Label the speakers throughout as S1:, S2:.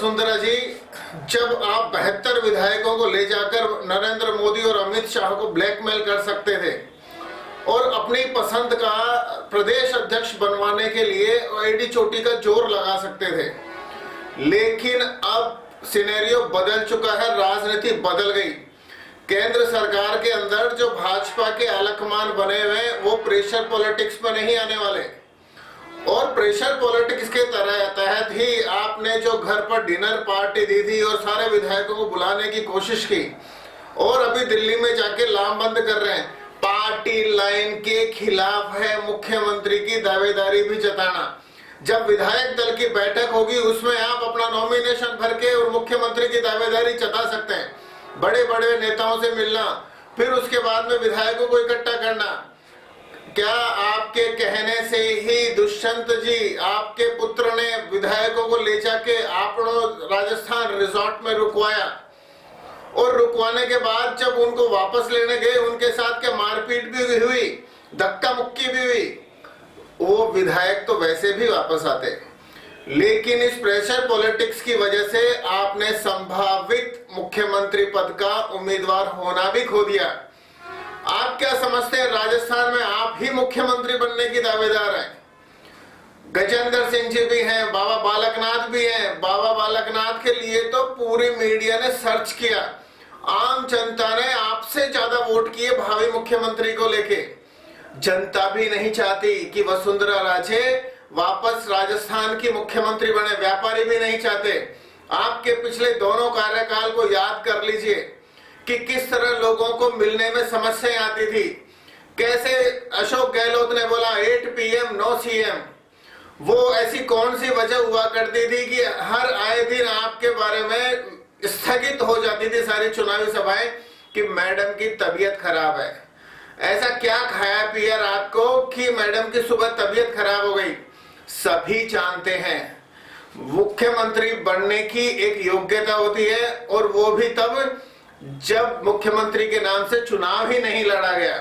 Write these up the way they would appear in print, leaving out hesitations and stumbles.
S1: वसुंधरा जी, जब आप 72 विधायकों को ले जाकर नरेंद्र मोदी और अमित शाह को ब्लैकमेल कर सकते थे और अपनी पसंद का प्रदेश अध्यक्ष बनवाने के लिए एडी चोटी का जोर लगा सकते थे, लेकिन अब सिनेरियो बदल चुका है, राजनीति बदल गई। केंद्र सरकार के अंदर जो भाजपा के अलकमान बने हुए वो प्रेशर पॉलिटिक्स में नहीं आने वाले, और प्रेशर पॉलिटिक्स के तहत ही आपने जो घर पर डिनर पार्टी दी थी और सारे विधायकों को बुलाने की कोशिश की और अभी दिल्ली में जाके लामबंद कर रहे हैं, पार्टी लाइन के खिलाफ है मुख्यमंत्री की दावेदारी भी जताना। जब विधायक दल की बैठक होगी उसमें आप अपना नॉमिनेशन भर के और मुख्यमंत्री की दावेदारी जता सकते हैं, बड़े बड़े नेताओं से मिलना, फिर उसके बाद में विधायकों को इकट्ठा करना। क्या आपके कहने से ही दुष्यंत जी, आपके पुत्र ने विधायकों को ले जाके आपको राजस्थान रिजॉर्ट में रुकवाया और रुकवाने के बाद जब उनको वापस लेने गए उनके साथ क्या मारपीट भी हुई, धक्का मुक्की भी हुई, वो विधायक तो वैसे भी वापस आते, लेकिन इस प्रेशर पॉलिटिक्स की वजह से आपने संभावित मुख्यमंत्री पद का उम्मीदवार होना भी खो दिया। आप क्या समझते हैं राजस्थान में आप ही मुख्यमंत्री बनने की दावेदार हैं? गजेंद्र सिंह जी भी हैं, बाबा बालकनाथ भी हैं। बाबा बालकनाथ के लिए तो पूरी मीडिया ने सर्च किया, आम जनता ने आपसे ज्यादा वोट किए भावी मुख्यमंत्री को लेके। जनता भी नहीं चाहती कि वसुंधरा राजे वापस राजस्थान की मुख्यमंत्री बने, व्यापारी भी नहीं चाहते। आपके पिछले दोनों कार्यकाल को याद कर लीजिए कि किस तरह लोगों को मिलने में समस्याएं आती थी, कैसे अशोक गहलोत ने बोला 8 PM नो CM। वो ऐसी कौन सी वजह हुआ करती थी कि हर आए दिन आपके बारे में स्थगित हो जाती थी सारी चुनावी सभाएं कि मैडम की तबीयत खराब है। ऐसा क्या खाया पिया रात को कि मैडम की सुबह तबीयत खराब हो गई? सभी जानते हैं मुख्यमंत्री बनने की एक योग्यता होती है, और वो भी तब जब मुख्यमंत्री के नाम से चुनाव ही नहीं लड़ा गया।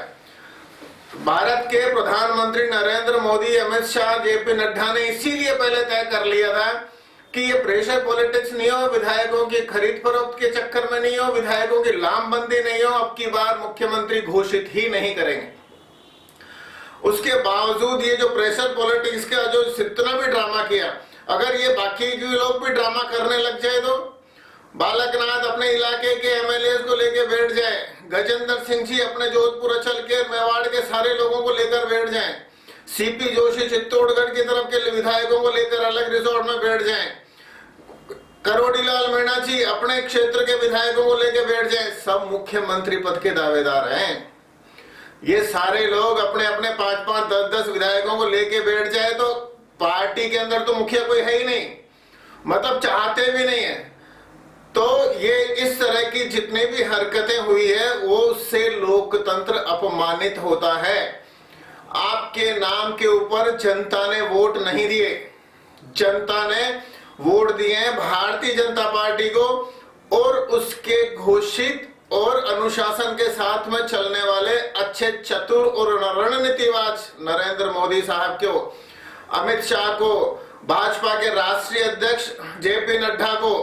S1: भारत के प्रधानमंत्री नरेंद्र मोदी, अमित शाह, JP नड्डा ने इसीलिए पहले तय कर लिया था कि ये प्रेशर पॉलिटिक्स नहीं हो, विधायकों की खरीद फरोख्त के चक्कर में नहीं हो, विधायकों की लामबंदी नहीं हो, अब की बार मुख्यमंत्री घोषित ही नहीं करेंगे। उसके बावजूद ये जो प्रेशर पॉलिटिक्स का जो इतना भी ड्रामा किया, अगर ये बाकी के लोग भी ड्रामा करने लग जाए तो बालकनाथ अपने इलाके के MLAs को लेकर बैठ जाए, गजेंद्र सिंह जी अपने जोधपुर अचल के मेवाड़ के सारे लोगों को लेकर बैठ जाएं, CP जोशी चित्तौड़गढ़ की तरफ के विधायकों को लेकर अलग रिजॉर्ट में बैठ जाएं, करोड़ीलाल मीणा जी अपने क्षेत्र के विधायकों को लेकर बैठ जाएं, सब मुख्यमंत्री पद के दावेदार हैं। ये सारे लोग अपने अपने 5-5, 10-10 विधायकों को लेके बैठ जाए तो पार्टी के अंदर तो मुखिया कोई है ही नहीं, मतलब चाहते भी नहीं है। तो ये इस तरह की जितनी भी हरकतें हुई है वो उससे लोकतंत्र अपमानित होता है। आपके नाम के ऊपर जनता ने वोट नहीं दिए, जनता ने वोट दिए हैं भारतीय जनता पार्टी को और उसके घोषित और अनुशासन के साथ में चलने वाले अच्छे चतुर और रणनीतिवाज नरेंद्र मोदी साहब को, अमित शाह को, भाजपा के राष्ट्रीय अध्यक्ष JP नड्डा को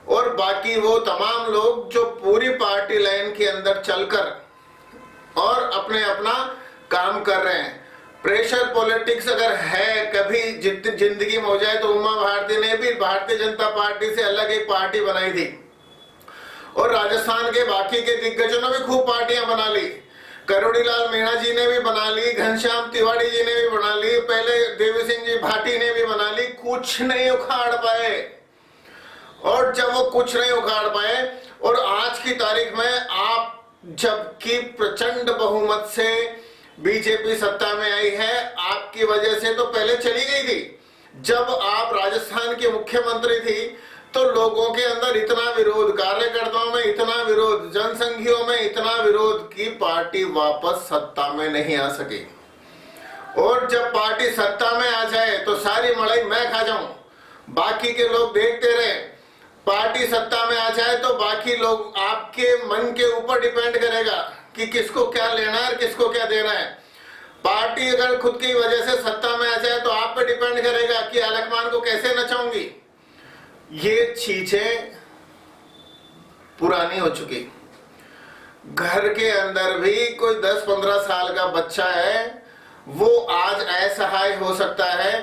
S1: और बाकी वो तमाम लोग जो पूरी पार्टी लाइन के अंदर चलकर और अपने अपना काम कर रहे हैं। प्रेशर पॉलिटिक्स अगर है कभी जिंदगी में हो जाए तो उमा भारती ने भी भारतीय जनता पार्टी से अलग एक पार्टी बनाई थी और राजस्थान के बाकी के दिग्गजों ने भी खूब पार्टियां बना ली, करोड़ीलाल मीणा जी ने भी बना ली, घनश्याम तिवारी जी ने भी बना ली, पहले देवी सिंह जी भाटी ने भी बना ली, कुछ नहीं उखाड़ पाए। और जब वो कुछ नहीं उखाड़ पाए और आज की तारीख में आप जबकि प्रचंड बहुमत से बीजेपी सत्ता में आई है, आपकी वजह से तो पहले चली गई थी। जब आप राजस्थान के मुख्यमंत्री थी तो लोगों के अंदर इतना विरोध, कार्यकर्ताओं में इतना विरोध, जनसंघियों में इतना विरोध कि पार्टी वापस सत्ता में नहीं आ सकी। और जब पार्टी सत्ता में आ जाए तो सारी मलाई मैं खा जाऊं, बाकी के लोग देखते रहे। पार्टी सत्ता में आ जाए तो बाकी लोग आपके मन के ऊपर डिपेंड करेगा कि किसको क्या लेना है और किसको क्या देना है। पार्टी अगर खुद की वजह से सत्ता में आ जाए तो आप पे डिपेंड करेगा कि अलकमान को कैसे नचाऊंगी। ये चीजें पुरानी हो चुकी। घर के अंदर भी कोई 10-15 साल का बच्चा है, वो आज असहाय हो सकता है,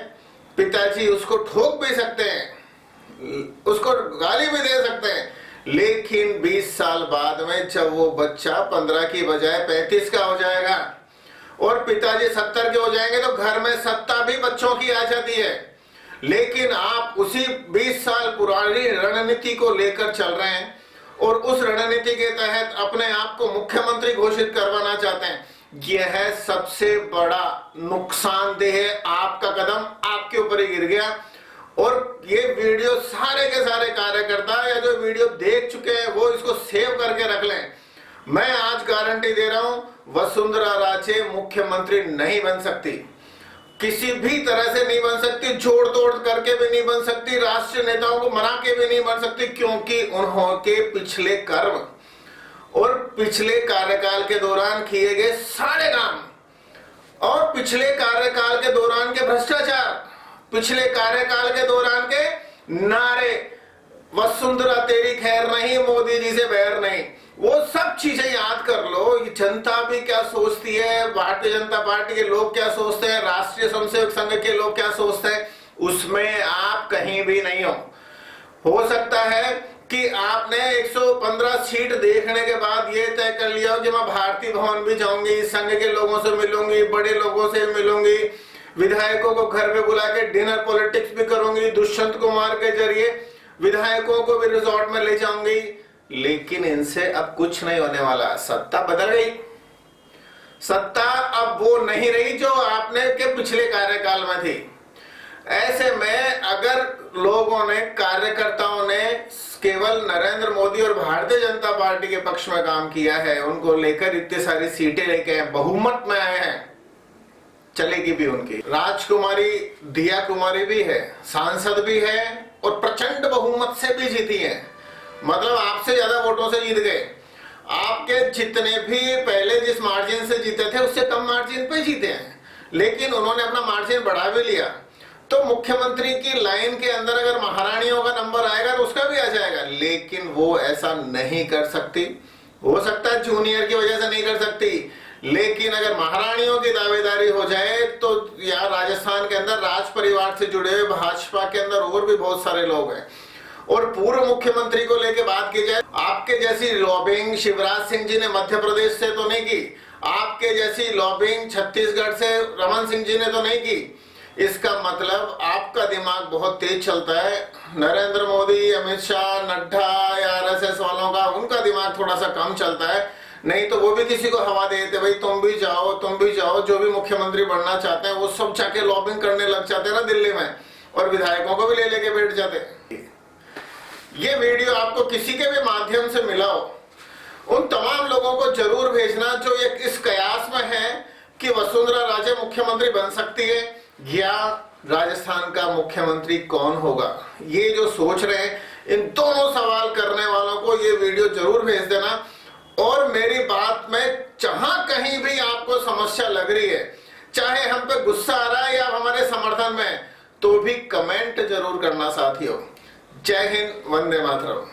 S1: पिताजी उसको ठोक भी सकते हैं, उसको गाली भी दे सकते हैं, लेकिन 20 साल बाद में जब वो बच्चा 15 की बजाय 35 का हो जाएगा और पिताजी 70 के हो जाएंगे तो घर में सत्ता भी बच्चों की आ जाती है। लेकिन आप उसी 20 साल पुरानी रणनीति को लेकर चल रहे हैं और उस रणनीति के तहत अपने आप को मुख्यमंत्री घोषित करवाना चाहते हैं। यह सबसे बड़ा नुकसानदेह है। आपका कदम आपके ऊपर ही गिर गया। और ये वीडियो सारे के सारे कार्यकर्ता या जो वीडियो देख चुके हैं वो इसको सेव करके रख लें। मैं आज गारंटी दे रहा हूं, वसुंधरा राजे मुख्यमंत्री नहीं बन सकती, किसी भी तरह से नहीं बन सकती, जोड़ तोड़ करके भी नहीं बन सकती, राष्ट्रीय नेताओं को मना के भी नहीं बन सकती, क्योंकि उन्होंने पिछले कर्म और पिछले कार्यकाल के दौरान किए गए सारे काम और पिछले कार्यकाल के दौरान के भ्रष्टाचार, पिछले कार्यकाल के दौरान के नारे, वसुंधरा तेरी खैर नहीं, मोदी जी से बैर नहीं, वो सब चीजें याद कर लो। जनता भी क्या सोचती है, भारतीय जनता पार्टी के लोग क्या सोचते हैं, राष्ट्रीय स्वयंसेवक संघ के लोग क्या सोचते हैं, उसमें आप कहीं भी नहीं हो सकता है कि आपने 115 सीट देखने के बाद ये तय कर लिया हो कि मैं भारतीय भवन भी जाऊंगी, संघ के लोगों से मिलूंगी, बड़े लोगों से मिलूंगी, विधायकों को घर पे बुला के डिनर पॉलिटिक्स भी करूंगी, दुष्यंत कुमार के जरिए विधायकों को भी रिजॉर्ट में ले जाऊंगी। लेकिन इनसे अब कुछ नहीं होने वाला। सत्ता बदल गई, सत्ता अब वो नहीं रही जो आपने के पिछले कार्यकाल में थी। ऐसे में अगर लोगों ने, कार्यकर्ताओं ने केवल नरेंद्र मोदी और भारतीय जनता पार्टी के पक्ष में काम किया है, उनको लेकर इतनी सारी सीटें लेके बहुमत में आए हैं, चलेगी भी उनकी। राजकुमारी दिया कुमारी भी है, सांसद भी है और प्रचंड बहुमत से भी जीती है, मतलब आपसे ज्यादा वोटों से जीत गए। आपके जितने भी पहले जिस मार्जिन से जीते थे उससे कम मार्जिन पे जीते हैं, लेकिन उन्होंने अपना मार्जिन बढ़ा भी लिया। तो मुख्यमंत्री की लाइन के अंदर अगर महारानियों का नंबर आएगा तो उसका भी आ जाएगा, लेकिन वो ऐसा नहीं कर सकती। हो सकता है जूनियर की वजह से नहीं कर सकती, लेकिन अगर महारानियों की दावेदारी हो जाए तो यार राजस्थान के अंदर राज परिवार से जुड़े हुए भाजपा के अंदर और भी बहुत सारे लोग हैं। और पूर्व मुख्यमंत्री को लेकर बात की जाए, आपके जैसी लॉबिंग शिवराज सिंह जी ने मध्य प्रदेश से तो नहीं की, आपके जैसी लॉबिंग छत्तीसगढ़ से रमन सिंह जी ने तो नहीं की। इसका मतलब आपका दिमाग बहुत तेज चलता है। नरेंद्र मोदी, अमित शाह, नड्डा या आरएसएस वालों का, उनका दिमाग थोड़ा सा कम चलता है। नहीं तो वो भी किसी को हवा देते, भाई तुम भी जाओ, तुम भी जाओ, जो भी मुख्यमंत्री बनना चाहते हैं वो सब जाके लॉबिंग करने लग जाते हैं ना दिल्ली में, और विधायकों को भी ले लेके बैठ जाते हैं। ये वीडियो आपको किसी के भी माध्यम से मिला हो, उन तमाम लोगों को जरूर भेजना जो एक इस कयास में है कि वसुंधरा राजे मुख्यमंत्री बन सकती है या राजस्थान का मुख्यमंत्री कौन होगा। ये जो सोच रहे हैं, इन दोनों सवाल करने वालों को ये वीडियो जरूर भेज देना। और मेरी बात में जहां कहीं भी आपको समस्या लग रही है, चाहे हम पे गुस्सा आ रहा है या हमारे समर्थन में, तो भी कमेंट जरूर करना साथियों। जय हिंद, वंदे मातरम।